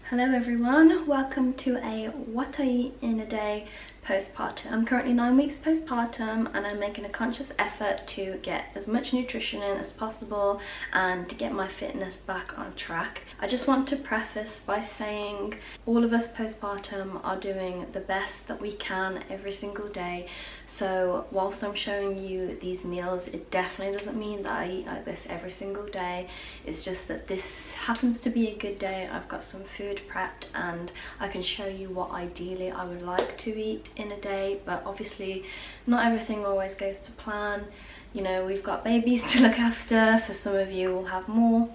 Hello everyone, welcome to a what I eat in a day postpartum. I'm currently 9 weeks postpartum and I'm making a conscious effort to get as much nutrition in as possible and to get my fitness back on track. I just want to preface by saying all of us postpartum are doing the best that we can every single day. So whilst I'm showing you these meals, it definitely doesn't mean that I eat like this every single day. It's just that this happens to be a good day. I've got some food prepped and I can show you what ideally I would like to eat in a day, but obviously not everything always goes to plan. You know, we've got babies to look after. For some of you, we'll have more.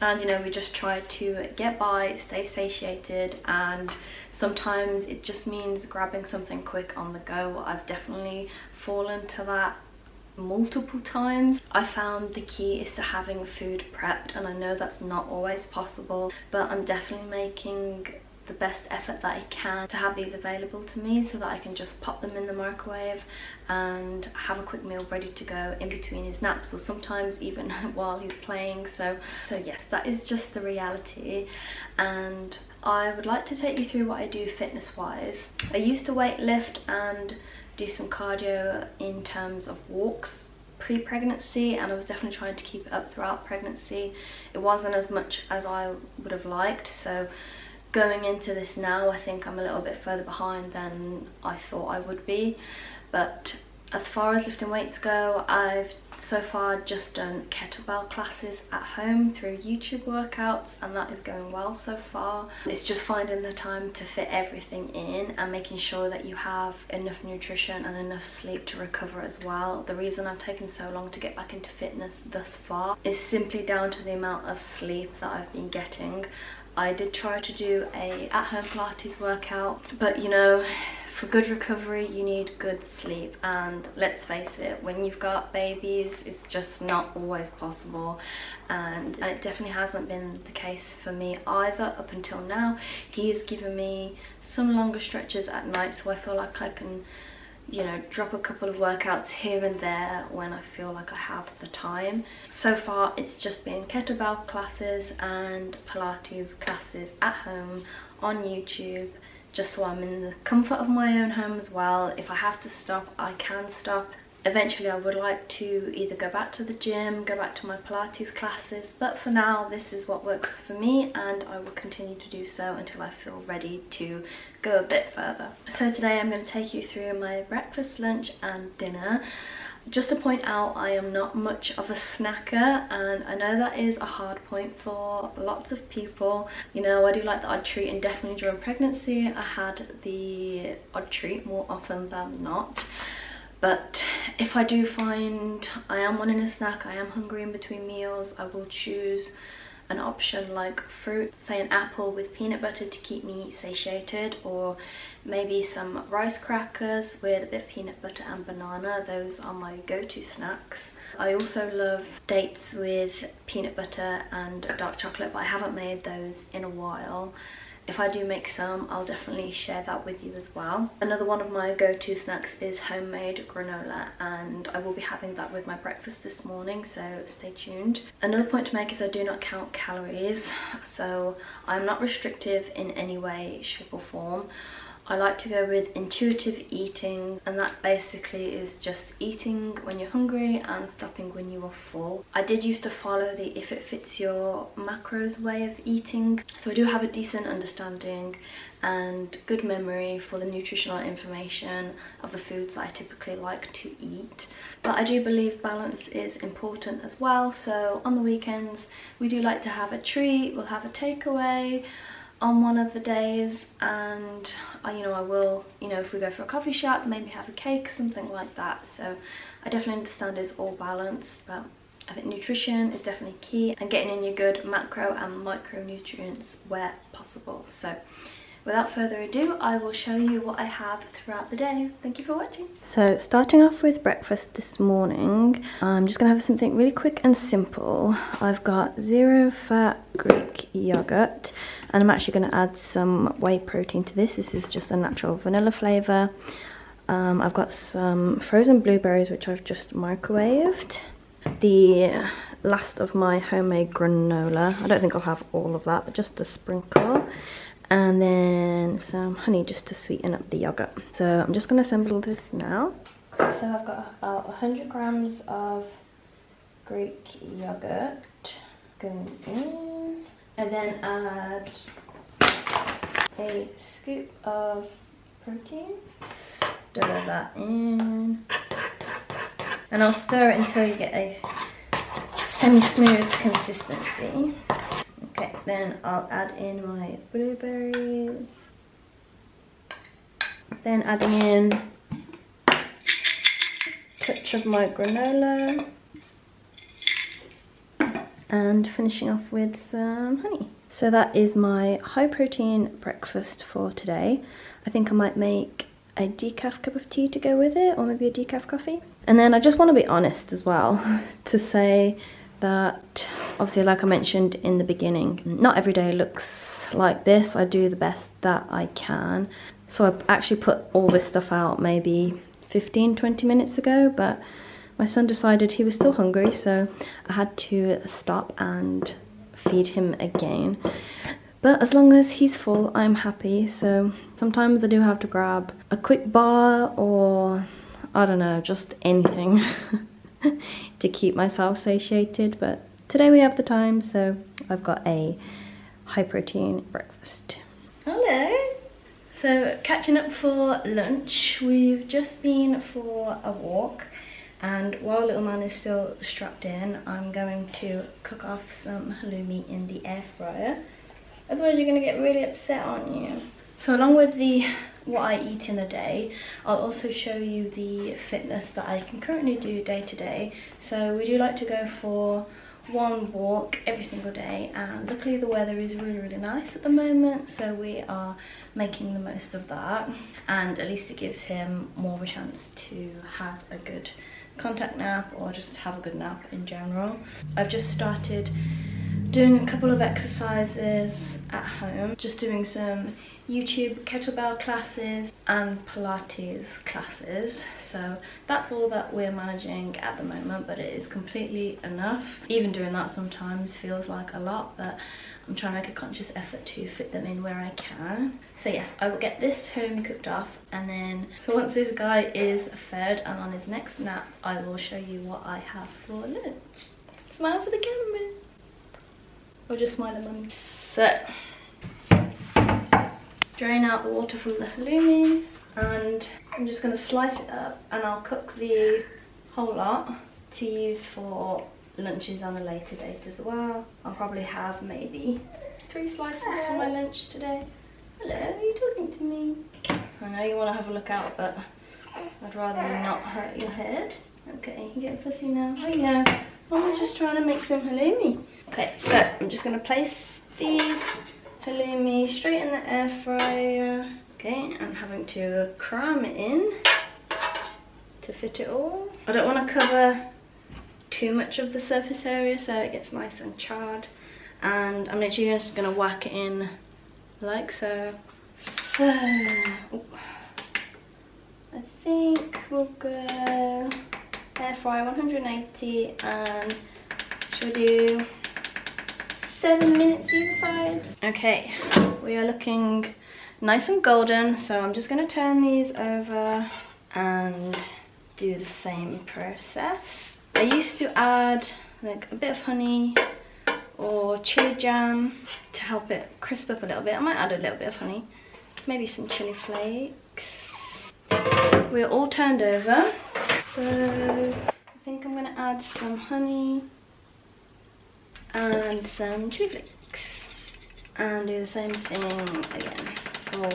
And you know, we just try to get by, stay satiated, and sometimes it just means grabbing something quick on the go. I've definitely fallen to that multiple times. I found the key is to having food prepped, and I know that's not always possible, but I'm definitely making the best effort that I can to have these available to me so that I can just pop them in the microwave and have a quick meal ready to go in between his naps, or sometimes even while he's playing. So yes, that is just the reality, and I would like to take you through what I do fitness wise. I used to weight lift and do some cardio in terms of walks pre-pregnancy, and I was definitely trying to keep it up throughout pregnancy. It wasn't as much as I would have liked, so going into this now, I think I'm a little bit further behind than I thought I would be. But as far as lifting weights go, I've so far just done kettlebell classes at home through YouTube workouts, and that is going well so far. It's just finding the time to fit everything in and making sure that you have enough nutrition and enough sleep to recover as well. The reason I've taken so long to get back into fitness thus far is simply down to the amount of sleep that I've been getting. I did try to do a at-home Pilates workout, but you know, for good recovery you need good sleep, and let's face it, when you've got babies it's just not always possible, and it definitely hasn't been the case for me either up until now. He has given me some longer stretches at night, so I feel like I can, you know, drop a couple of workouts here and there when I feel like I have the time. So far it's just been kettlebell classes and Pilates classes at home on YouTube, just so I'm in the comfort of my own home as well. If I have to stop, I can stop. Eventually I would like to either go back to the gym, go back to my Pilates classes, but for now this is what works for me, and I will continue to do so until I feel ready to go a bit further. So today I'm going to take you through my breakfast, lunch and dinner. Just to point out, I am not much of a snacker, and I know that is a hard point for lots of people. You know, I do like the odd treat, and definitely during pregnancy I had the odd treat more often than not. But if I do find I am wanting a snack, I am hungry in between meals, I will choose an option like fruit, say an apple with peanut butter to keep me satiated, or maybe some rice crackers with a bit of peanut butter and banana. Those are my go-to snacks. I also love dates with peanut butter and dark chocolate, but I haven't made those in a while. If I do make some, I'll definitely share that with you as well. Another one of my go-to snacks is homemade granola, and I will be having that with my breakfast this morning, so stay tuned. Another point to make is I do not count calories, so I'm not restrictive in any way, shape or form. I like to go with intuitive eating, and that basically is just eating when you're hungry and stopping when you are full. I did used to follow the if it fits your macros way of eating, so I do have a decent understanding and good memory for the nutritional information of the foods that I typically like to eat. But I do believe balance is important as well, so on the weekends we do like to have a treat. We'll have a takeaway on one of the days, and I will, if we go for a coffee shop, maybe have a cake, something like that. So I definitely understand it's all balanced, but I think nutrition is definitely key, and getting in your good macro and micronutrients where possible. So without further ado, I will show you what I have throughout the day. Thank you for watching. So starting off with breakfast this morning, I'm just gonna have something really quick and simple. I've got 0-fat Greek yogurt, and I'm actually gonna add some whey protein to this. This is just a natural vanilla flavor. I've got some frozen blueberries, which I've just microwaved. The last of my homemade granola. I don't think I'll have all of that, but just a sprinkle. and then some honey just to sweeten up the yogurt. So I'm just going to assemble this now. So I've got about 100 grams of Greek yogurt going in, and then add a scoop of protein. Stir that in, and I'll stir it until you get a semi-smooth consistency. Okay, then I'll add in my blueberries, then adding in a touch of my granola, and finishing off with some honey. So that is my high protein breakfast for today. I think I might make a decaf cup of tea to go with it, or maybe a decaf coffee. And then I just want to be honest as well to say that obviously, like I mentioned in the beginning, not every day looks like this. I do the best that I can. So I actually put all this stuff out maybe 15-20 minutes ago, but my son decided he was still hungry, so I had to stop and feed him again. But as long as he's full, I'm happy. So sometimes I do have to grab a quick bar, or I don't know, just anything to keep myself satiated. But today we have the time, so I've got a high protein breakfast. Hello! So catching up for lunch, we've just been for a walk, and while little man is still strapped in, I'm going to cook off some halloumi in the air fryer. Otherwise you're going to get really upset, aren't you? So along with what I eat in a day, I'll also show you the fitness that I can currently do day to day. So we do like to go for one walk every single day, and luckily the weather is really nice at the moment, so we are making the most of that, and at least it gives him more of a chance to have a good contact nap, or just have a good nap in general. I've just started doing a couple of exercises at home, just doing some YouTube kettlebell classes and Pilates classes. So that's all that we're managing at the moment, but it is completely enough. Even doing that sometimes feels like a lot, but I'm trying to make a conscious effort to fit them in where I can. So yes, I will get this home cooked off, and then so once this guy is fed and on his next nap, I will show you what I have for lunch. Smile for the camera. Or just smile at mummy. So, drain out the water from the halloumi, and I'm just going to slice it up, and I'll cook the whole lot to use for lunches on a later date as well. I'll probably have maybe 3 slices for my lunch today. Hello, are you talking to me? I know you want to have a look out, but I'd rather you not hurt your head. Okay, you getting fussy now? Oh yeah, Mama's just trying to make some halloumi. Okay, so I'm just going to place the halloumi straight in the air fryer. Okay, I'm having to cram it in to fit it all. I don't want to cover too much of the surface area so it gets nice and charred, and I'm literally just going to whack it in like so. So, I think we'll go air fry 180, and should we do 7 minutes either side? Okay, we are looking nice and golden, so I'm just going to turn these over and do the same process. I used to add like a bit of honey or chili jam to help it crisp up a little bit. I might add a little bit of honey, maybe some chili flakes. We're all turned over, so I think I'm going to add some honey and some chili flakes, and do the same thing again for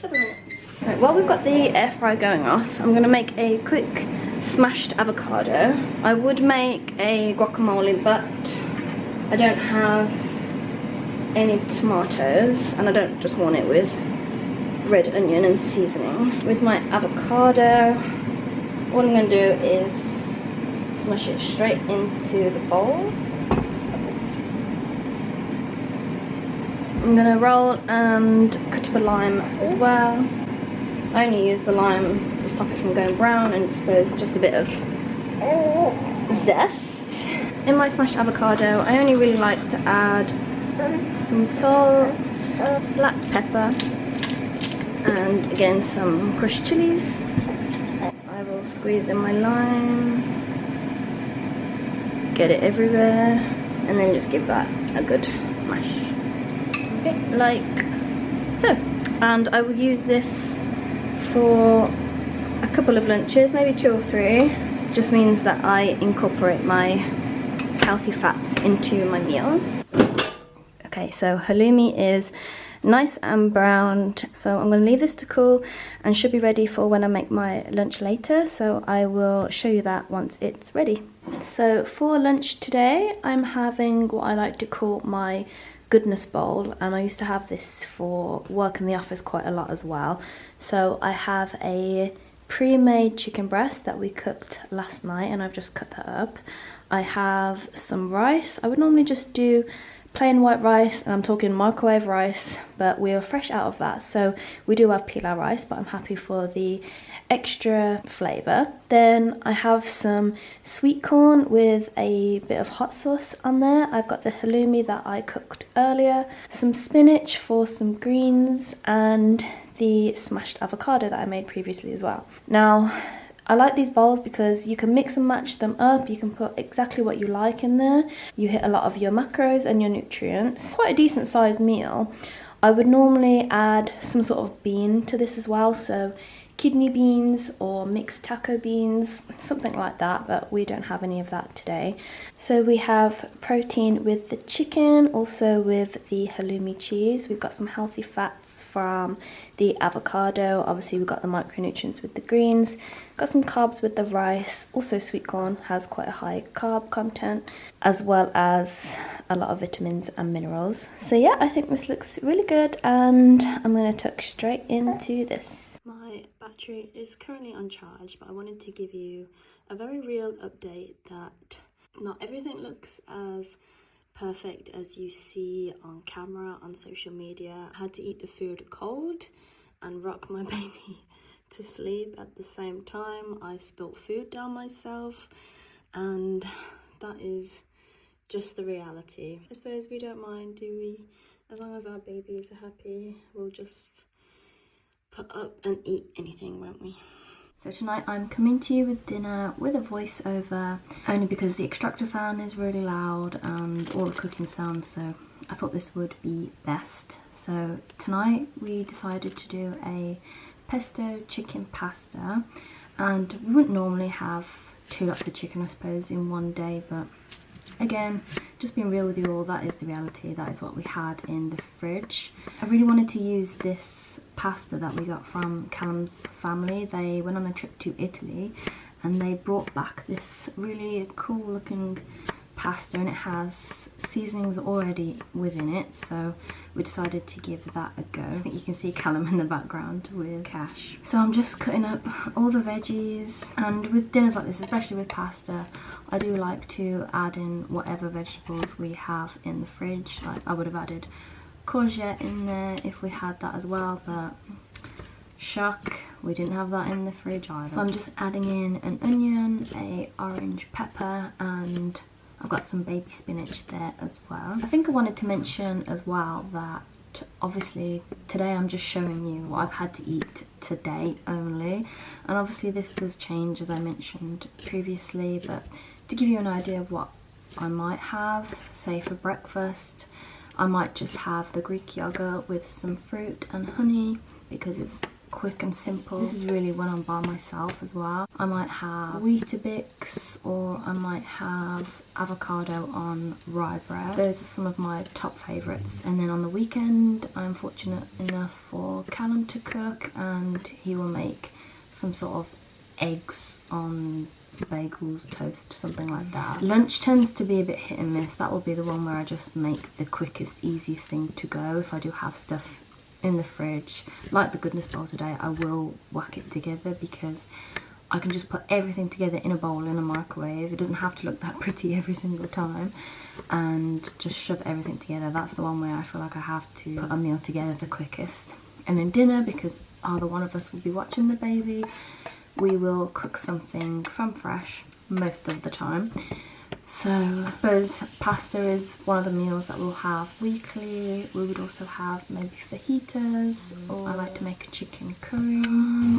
7 minutes. Right, while we've got the air fry going off, I'm going to make a quick smashed avocado. I would make a guacamole, but I don't have any tomatoes, and I don't just want it with red onion and seasoning. With my avocado, what I'm going to do is smush it straight into the bowl. I'm going to roll and cut up a lime as well. I only use the lime to stop it from going brown, and I suppose just a bit of zest. In my smashed avocado, I only really like to add some salt black pepper, and again some crushed chilies. I will squeeze in my lime, get it everywhere, and then just give that a good mash. Okay, like so. And I will use this for a couple of lunches, maybe 2 or 3. Just means that I incorporate my healthy fats into my meals. Okay, so halloumi is nice and browned, so I'm going to leave this to cool and should be ready for when I make my lunch later, so I will show you that once it's ready. So for lunch today I'm having what I like to call my goodness bowl, and I used to have this for work in the office quite a lot as well. So I have a pre-made chicken breast that we cooked last night and I've just cut that up. I have some rice. I would normally just do plain white rice, and I'm talking microwave rice, but we are fresh out of that, so we do have pilau rice, but I'm happy for the extra flavour. Then I have some sweet corn with a bit of hot sauce on there. I've got the halloumi that I cooked earlier, some spinach for some greens, and the smashed avocado that I made previously as well. Now, I like these bowls because you can mix and match them up. You can put exactly what you like in there. You hit a lot of your macros and your nutrients. Quite a decent sized meal. I would normally add some sort of bean to this as well, so kidney beans or mixed taco beans, something like that, but we don't have any of that today. So we have protein with the chicken, also with the halloumi cheese. We've got some healthy fats from the avocado. Obviously we've got the micronutrients with the greens. Got some carbs with the rice. Also sweet corn has quite a high carb content, as well as a lot of vitamins and minerals. So yeah, I think this looks really good, and I'm going to tuck straight into this. My battery is currently on charge, but I wanted to give you a very real update that not everything looks as perfect as you see on camera, on social media. I had to eat the food cold and rock my baby to sleep at the same time. I spilt food down myself, and that is just the reality. I suppose we don't mind, do we? As long as our babies are happy, we'll just put up and eat anything, won't we? So tonight I'm coming to you with dinner with a voiceover, only because the extractor fan is really loud and all the cooking sounds, so I thought this would be best. So tonight we decided to do a pesto chicken pasta, and we wouldn't normally have 2 lots of chicken, I suppose, in one day, but again, just being real with you all, that is the reality. That is what we had in the fridge. I really wanted to use this pasta that we got from Callum's family. They went on a trip to Italy and they brought back this really cool looking pasta, and it has seasonings already within it, so we decided to give that a go. I think you can see Callum in the background with Cash. So I'm just cutting up all the veggies, and with dinners like this, especially with pasta, I do like to add in whatever vegetables we have in the fridge. Like I would have added courgette in there if we had that as well, but shock, we didn't have that in the fridge either. So I'm just adding in an onion, a orange pepper, and I've got some baby spinach there as well. I think I wanted to mention as well that obviously today I'm just showing you what I've had to eat today only, and obviously this does change as I mentioned previously, but to give you an idea of what I might have, say for breakfast, I might just have the Greek yogurt with some fruit and honey because it's quick and simple. This is really when I'm by myself as well. I might have Weetabix, or I might have avocado on rye bread. Those are some of my top favourites. And then on the weekend, I'm fortunate enough for Callum to cook, and he will make some sort of eggs on bagels, toast, something like that. Lunch tends to be a bit hit and miss. That will be the one where I just make the quickest, easiest thing to go. If I do have stuff in the fridge, like the goodness bowl today, I will whack it together because I can just put everything together in a bowl in a microwave. It doesn't have to look that pretty every single time, and just shove everything together. That's the one where I feel like I have to put a meal together the quickest. And then dinner, because either one of us will be watching the baby, we will cook something from fresh most of the time. So I suppose pasta is one of the meals that we'll have weekly. We would also have maybe fajitas, or I like to make a chicken curry.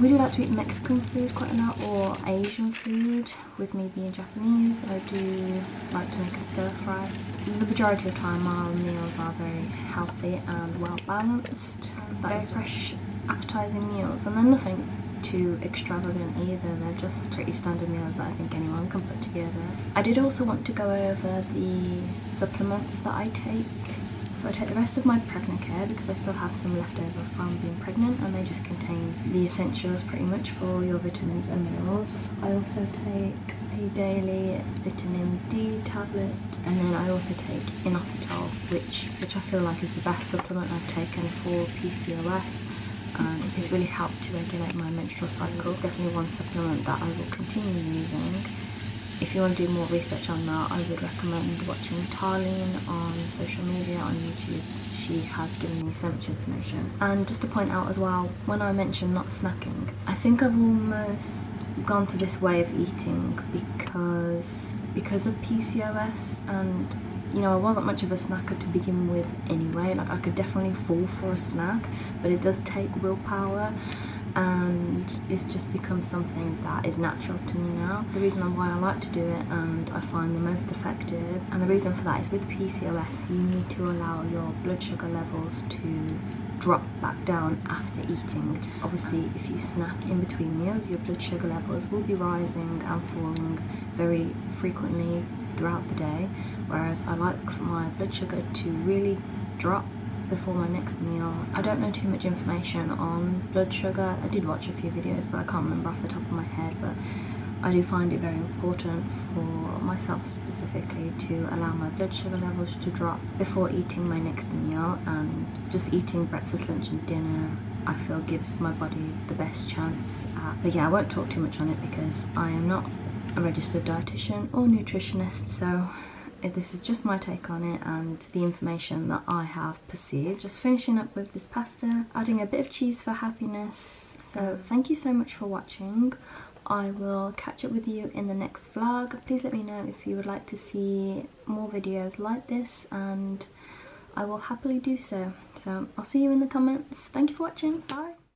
We do like to eat Mexican food quite a lot, or Asian food. With me being Japanese, I do like to make a stir fry. The majority of the time our meals are very healthy and well balanced. Very fresh, appetizing meals, and they're nothing too extravagant either. They're just pretty standard meals that I think anyone can put together. I did also want to go over the supplements that I take. So I take the rest of my pregnant care because I still have some left over from being pregnant, and they just contain the essentials pretty much for your vitamins and minerals. I also take a daily vitamin D tablet, and then I also take inositol, which I feel like is the best supplement I've taken for PCOS. And it's really helped to regulate my menstrual cycle. It's definitely one supplement that I will continue using. If you want to do more research on that, I would recommend watching Tarlene on social media, on YouTube. She has given me so much information. And just to point out as well, when I mentioned not snacking, I think I've almost gone to this way of eating because of PCOS, and you know, I wasn't much of a snacker to begin with anyway. Like, I could definitely fall for a snack, but it does take willpower, and it's just become something that is natural to me now. The reason why I like to do it and I find the most effective, and the reason for that is with PCOS, you need to allow your blood sugar levels to drop back down after eating. Obviously, if you snack in between meals, your blood sugar levels will be rising and falling very frequently throughout the day, whereas I like for my blood sugar to really drop before my next meal. I don't know too much information on blood sugar. I did watch a few videos, but I can't remember off the top of my head, but I do find it very important for myself specifically to allow my blood sugar levels to drop before eating my next meal, and just eating breakfast, lunch and dinner I feel gives my body the best chance at. But yeah, I won't talk too much on it because I am not a registered dietitian or nutritionist, so this is just my take on it and the information that I have perceived. Just finishing up with this pasta, adding a bit of cheese for happiness. So thank you so much for watching. I will catch up with you in the next vlog. Please let me know if you would like to see more videos like this, and I will happily do so. So I'll see you in the comments. Thank you for watching. Bye.